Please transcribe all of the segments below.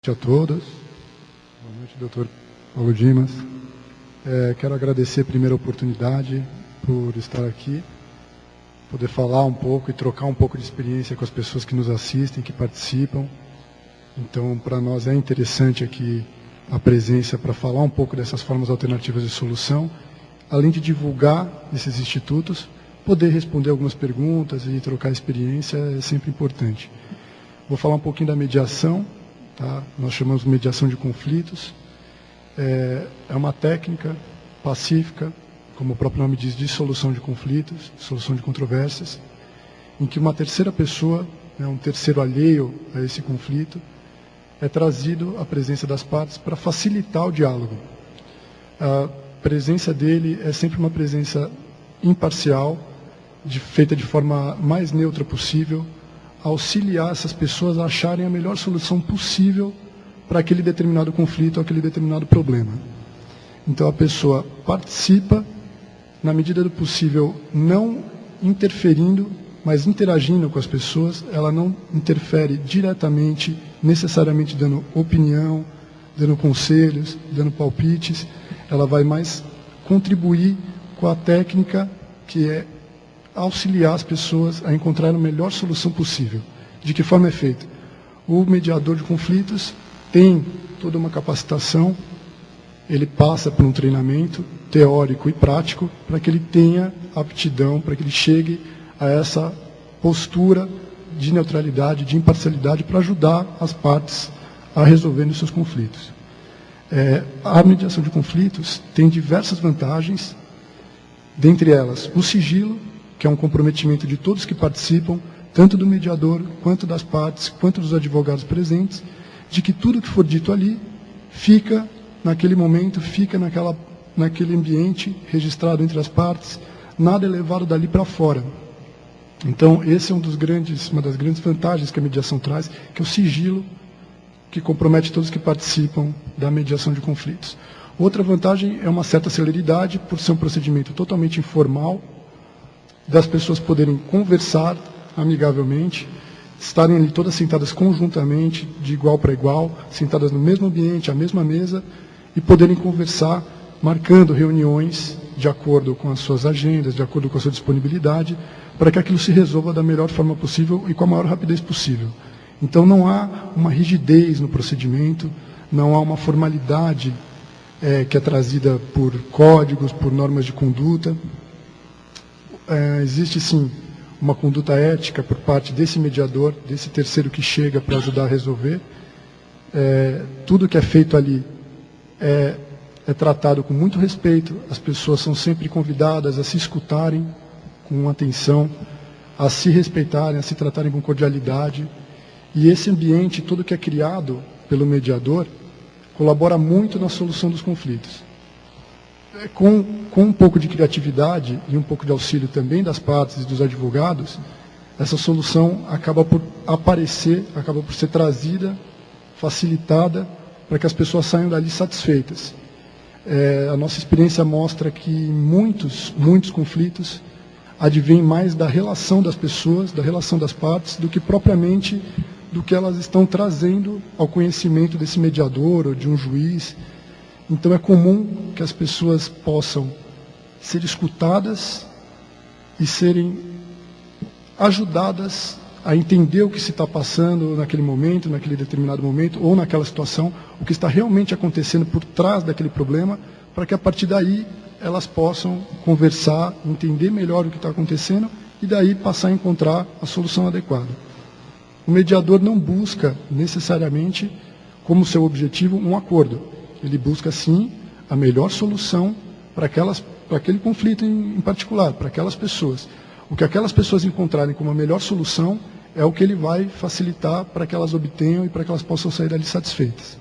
noite a todos. Boa noite, doutor Paulo Dimas. Quero agradecer a primeira oportunidade por estar aqui, poder falar um pouco e trocar um pouco de experiência com as pessoas que nos assistem, que participam. Então, para nós é interessante aqui a presença para falar um pouco dessas formas alternativas de solução, além de divulgar esses institutos, poder responder algumas perguntas e trocar experiência é sempre importante. Vou falar um pouquinho da mediação, tá? Nós chamamos de mediação de conflitos. É uma técnica pacífica, como o próprio nome diz, de solução de conflitos, solução de controvérsias, em que uma terceira pessoa, um terceiro alheio a esse conflito, é trazido à presença das partes para facilitar o diálogo. A presença dele é sempre uma presença imparcial, feita de forma mais neutra possível, auxiliar essas pessoas a acharem a melhor solução possível para aquele determinado conflito, aquele determinado problema. Então a pessoa participa, na medida do possível, não interferindo, mas interagindo com as pessoas. Ela não interfere diretamente, necessariamente dando opinião, dando conselhos, dando palpites. Ela vai mais contribuir com a técnica que é auxiliar as pessoas a encontrar a melhor solução possível. De que forma é feito? O mediador de conflitos tem toda uma capacitação, ele passa por um treinamento teórico e prático para que ele tenha aptidão, para que ele chegue a essa postura de neutralidade, de imparcialidade, para ajudar as partes a resolverem os seus conflitos. A mediação de conflitos tem diversas vantagens, dentre elas o sigilo, que é um comprometimento de todos que participam, tanto do mediador, quanto das partes, quanto dos advogados presentes, de que tudo que for dito ali fica naquele momento, fica naquele ambiente registrado entre as partes, nada é levado dali para fora. Então, esse é uma das grandes vantagens que a mediação traz, que é o sigilo, que compromete todos que participam da mediação de conflitos. Outra vantagem é uma certa celeridade, por ser um procedimento totalmente informal, das pessoas poderem conversar amigavelmente, estarem ali todas sentadas conjuntamente, de igual para igual, sentadas no mesmo ambiente, à mesma mesa, e poderem conversar, marcando reuniões de acordo com as suas agendas, de acordo com a sua disponibilidade, para que aquilo se resolva da melhor forma possível e com a maior rapidez possível. Então não há uma rigidez no procedimento, não há uma formalidade que é trazida por códigos, por normas de conduta. Existe sim uma conduta ética por parte desse mediador, desse terceiro que chega para ajudar a resolver. Tudo que é feito ali é tratado com muito respeito, as pessoas são sempre convidadas a se escutarem com atenção, a se respeitarem, a se tratarem com cordialidade. E esse ambiente todo que é criado pelo mediador colabora muito na solução dos conflitos. Com um pouco de criatividade e um pouco de auxílio também das partes e dos advogados, essa solução acaba por aparecer, acaba por ser trazida, facilitada, para que as pessoas saiam dali satisfeitas. A nossa experiência mostra que muitos conflitos advêm mais da relação das pessoas, da relação das partes, do que propriamente do que elas estão trazendo ao conhecimento desse mediador ou de um juiz. Então é comum que as pessoas possam ser escutadas e serem ajudadas a entender o que se está passando naquele momento, naquele determinado momento, ou naquela situação, o que está realmente acontecendo por trás daquele problema, para que a partir daí elas possam conversar, entender melhor o que está acontecendo e daí passar a encontrar a solução adequada. O mediador não busca necessariamente como seu objetivo um acordo. Ele busca, sim, a melhor solução para aquele conflito em particular, para aquelas pessoas. O que aquelas pessoas encontrarem como a melhor solução é o que ele vai facilitar para que elas obtenham e para que elas possam sair dali satisfeitas.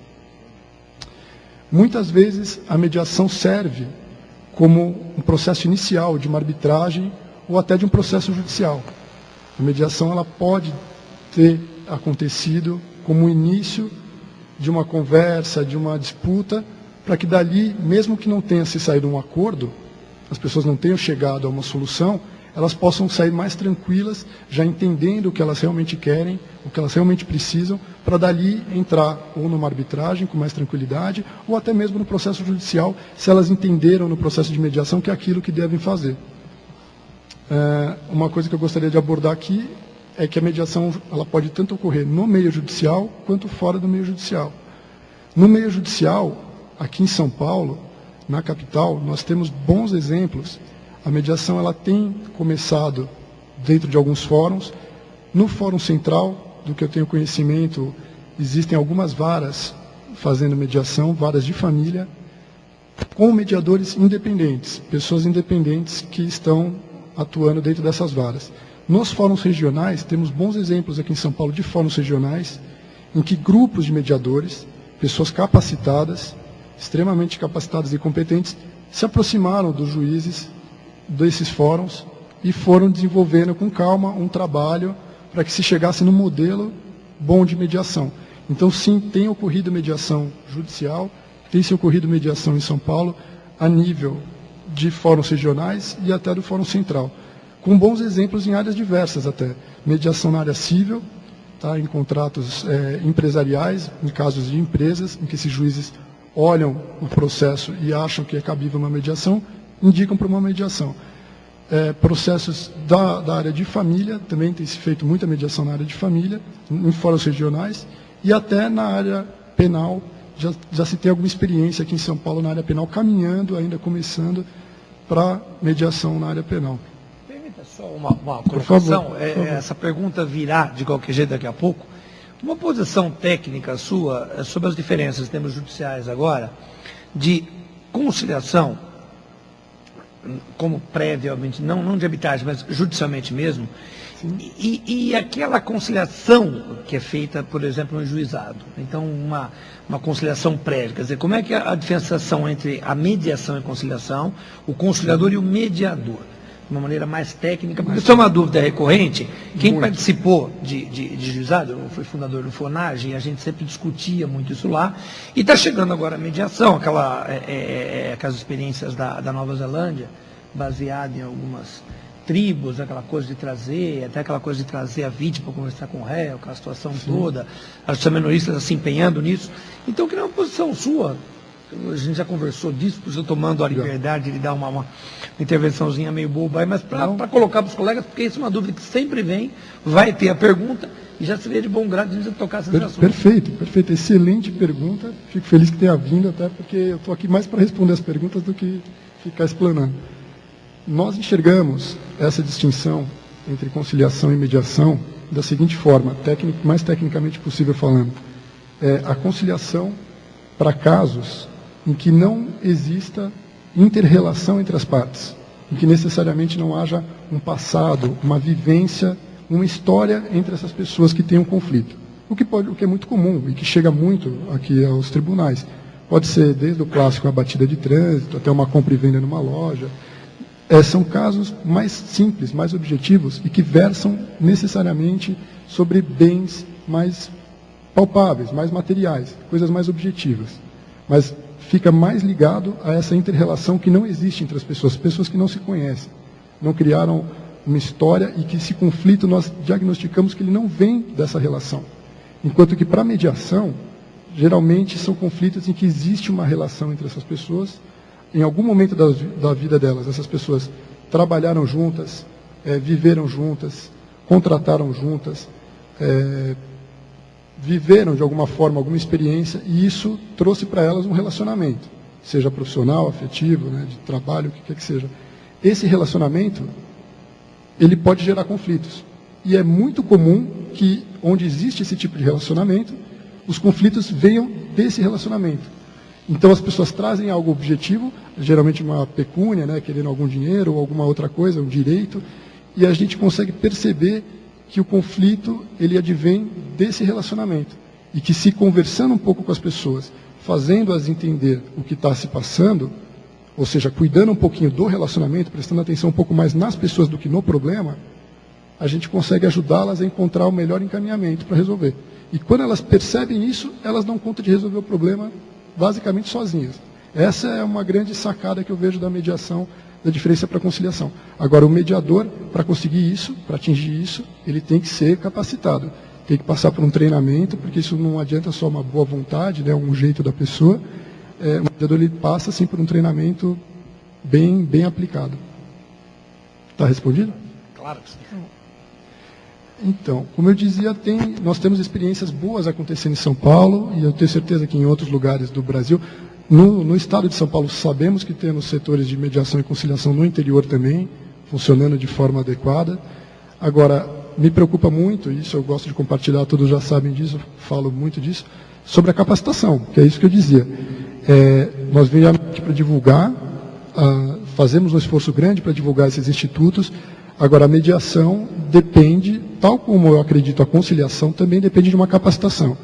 Muitas vezes a mediação serve como um processo inicial de uma arbitragem ou até de um processo judicial. A mediação ela pode ter acontecido como o início de uma conversa, de uma disputa, para que dali, mesmo que não tenha se saído um acordo, as pessoas não tenham chegado a uma solução, elas possam sair mais tranquilas, já entendendo o que elas realmente querem, o que elas realmente precisam, para dali entrar ou numa arbitragem com mais tranquilidade, ou até mesmo no processo judicial, se elas entenderam no processo de mediação que é aquilo que devem fazer. Uma coisa que eu gostaria de abordar aqui é que a mediação ela pode tanto ocorrer no meio judicial quanto fora do meio judicial. No meio judicial, aqui em São Paulo, na capital, nós temos bons exemplos. A mediação ela tem começado dentro de alguns fóruns. No Fórum Central, do que eu tenho conhecimento, existem algumas varas fazendo mediação, varas de família, com mediadores independentes, pessoas independentes que estão atuando dentro dessas varas. Nos fóruns regionais, temos bons exemplos aqui em São Paulo de fóruns regionais, em que grupos de mediadores, pessoas capacitadas, extremamente capacitadas e competentes, se aproximaram dos juízes desses fóruns e foram desenvolvendo com calma um trabalho para que se chegasse no modelo bom de mediação. Então, sim, tem ocorrido mediação judicial, tem se ocorrido mediação em São Paulo, a nível de fóruns regionais e até do Fórum Central, com bons exemplos em áreas diversas até. Mediação na área civil, tá, em contratos empresariais, em casos de empresas, em que esses juízes olham o processo e acham que é cabível uma mediação, indicam para uma mediação. Processos da área de família, também tem se feito muita mediação na área de família, em fóruns regionais, e até na área penal, já se tem alguma experiência aqui em São Paulo na área penal, caminhando, ainda começando, para mediação na área penal. Permita só uma colocação, essa pergunta virá de qualquer jeito daqui a pouco. Uma posição técnica sua sobre as diferenças em termos judiciais agora, de conciliação, como previamente, não de arbitragem, mas judicialmente mesmo, e aquela conciliação que é feita, por exemplo, no juizado. Então, uma conciliação prévia. Quer dizer, como é que é a diferenciação entre a mediação e a conciliação, o conciliador e o mediador? De uma maneira mais técnica, porque isso é uma dúvida recorrente. Quem participou de juizado, eu fui fundador do FONAGE, e a gente sempre discutia muito isso lá, e está chegando agora a mediação, aquelas experiências da Nova Zelândia, baseada em algumas tribos, aquela coisa de trazer, até aquela coisa de trazer a vítima para conversar com o réu, aquela situação toda, as justiça menoristas se empenhando nisso. Então, eu queria uma posição sua, a gente já conversou disso, por isso eu tomando a liberdade de dar uma intervençãozinha meio boba aí, mas para colocar para os colegas, porque isso é uma dúvida que sempre vem, vai ter a pergunta, e já seria de bom grado a gente tocar essas assuntos. Perfeito, excelente pergunta, fico feliz que tenha vindo, até porque eu estou aqui mais para responder as perguntas do que ficar explanando. Nós enxergamos essa distinção entre conciliação e mediação da seguinte forma, mais tecnicamente possível falando. A conciliação para casos em que não exista inter-relação entre as partes, em que necessariamente não haja um passado, uma vivência, uma história entre essas pessoas que têm um conflito. O que é muito comum e que chega muito aqui aos tribunais. Pode ser desde o clássico uma batida de trânsito, até uma compra e venda numa loja. São casos mais simples, mais objetivos e que versam necessariamente sobre bens mais palpáveis, mais materiais, coisas mais objetivas. Mas fica mais ligado a essa inter-relação que não existe entre as pessoas que não se conhecem, não criaram uma história e que esse conflito nós diagnosticamos que ele não vem dessa relação. Enquanto que para a mediação, geralmente são conflitos em que existe uma relação entre essas pessoas. Em algum momento da vida delas, essas pessoas trabalharam juntas, viveram juntas, contrataram juntas, viveram de alguma forma, alguma experiência, e isso trouxe para elas um relacionamento, seja profissional, afetivo, de trabalho, o que quer que seja. Esse relacionamento, ele pode gerar conflitos. E é muito comum que, onde existe esse tipo de relacionamento, os conflitos venham desse relacionamento. Então as pessoas trazem algo objetivo, geralmente uma pecúnia, querendo algum dinheiro ou alguma outra coisa, um direito, e a gente consegue perceber que o conflito ele advém desse relacionamento. E que se conversando um pouco com as pessoas, fazendo-as entender o que está se passando, ou seja, cuidando um pouquinho do relacionamento, prestando atenção um pouco mais nas pessoas do que no problema, a gente consegue ajudá-las a encontrar o melhor encaminhamento para resolver. E quando elas percebem isso, elas dão conta de resolver o problema basicamente sozinhas. Essa é uma grande sacada que eu vejo da mediação da diferença para a conciliação. Agora, o mediador, para conseguir isso, para atingir isso, ele tem que ser capacitado. Tem que passar por um treinamento, porque isso não adianta só uma boa vontade, né, um jeito da pessoa. O mediador ele passa assim, por um treinamento bem aplicado. Está respondido? Claro que sim. Então, como eu dizia, nós temos experiências boas acontecendo em São Paulo, e eu tenho certeza que em outros lugares do Brasil. No estado de São Paulo, sabemos que temos setores de mediação e conciliação no interior também, funcionando de forma adequada. Agora, me preocupa muito, isso eu gosto de compartilhar, todos já sabem disso, eu falo muito disso, sobre a capacitação, que é isso que eu dizia. Nós viemos aqui para divulgar, fazemos um esforço grande para divulgar esses institutos. Agora, a mediação depende, tal como eu acredito a conciliação, também depende de uma capacitação.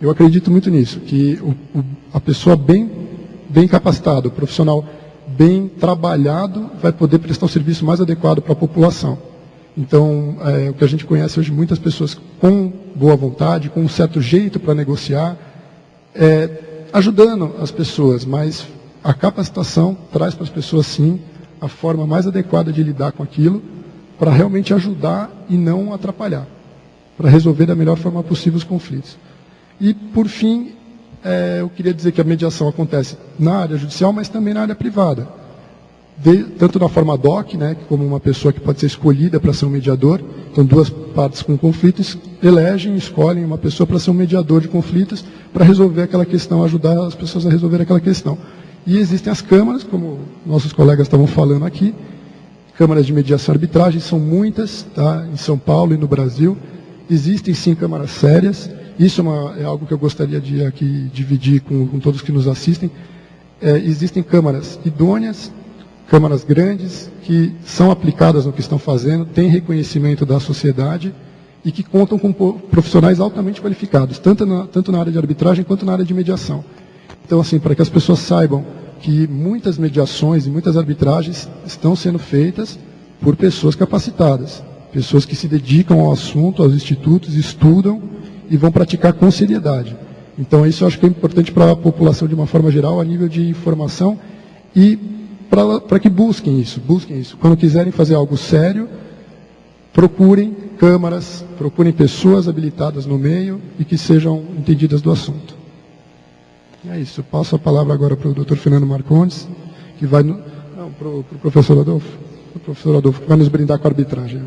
Eu acredito muito nisso, que a pessoa bem capacitada, o profissional bem trabalhado, vai poder prestar o serviço mais adequado para a população. Então, o que a gente conhece hoje, muitas pessoas com boa vontade, com um certo jeito para negociar, ajudando as pessoas, mas a capacitação traz para as pessoas, sim, a forma mais adequada de lidar com aquilo, para realmente ajudar e não atrapalhar, para resolver da melhor forma possível os conflitos. E, por fim, eu queria dizer que a mediação acontece na área judicial, mas também na área privada. Tanto na forma DOC, né, como uma pessoa que pode ser escolhida para ser um mediador, então duas partes com conflitos escolhem uma pessoa para ser um mediador de conflitos, para resolver aquela questão, ajudar as pessoas a resolver aquela questão. E existem as câmaras, como nossos colegas estavam falando aqui, câmaras de mediação e arbitragem, são muitas, tá, em São Paulo e no Brasil. Existem sim câmaras sérias, isso é algo que eu gostaria de aqui dividir com todos que nos assistem. Existem câmaras idôneas, câmaras grandes, que são aplicadas no que estão fazendo, têm reconhecimento da sociedade e que contam com profissionais altamente qualificados, tanto na área de arbitragem quanto na área de mediação. Então, assim, para que as pessoas saibam que muitas mediações e muitas arbitragens estão sendo feitas por pessoas capacitadas, pessoas que se dedicam ao assunto, aos institutos, estudam e vão praticar com seriedade. Então, isso eu acho que é importante para a população de uma forma geral, a nível de informação, e para que busquem isso. Quando quiserem fazer algo sério, procurem câmaras, procurem pessoas habilitadas no meio e que sejam entendidas do assunto. É isso. Eu passo a palavra agora para o Dr. Fernando Marcondes, que vai... Não, para o professor Adolfo. O professor Adolfo, que vai nos brindar com a arbitragem.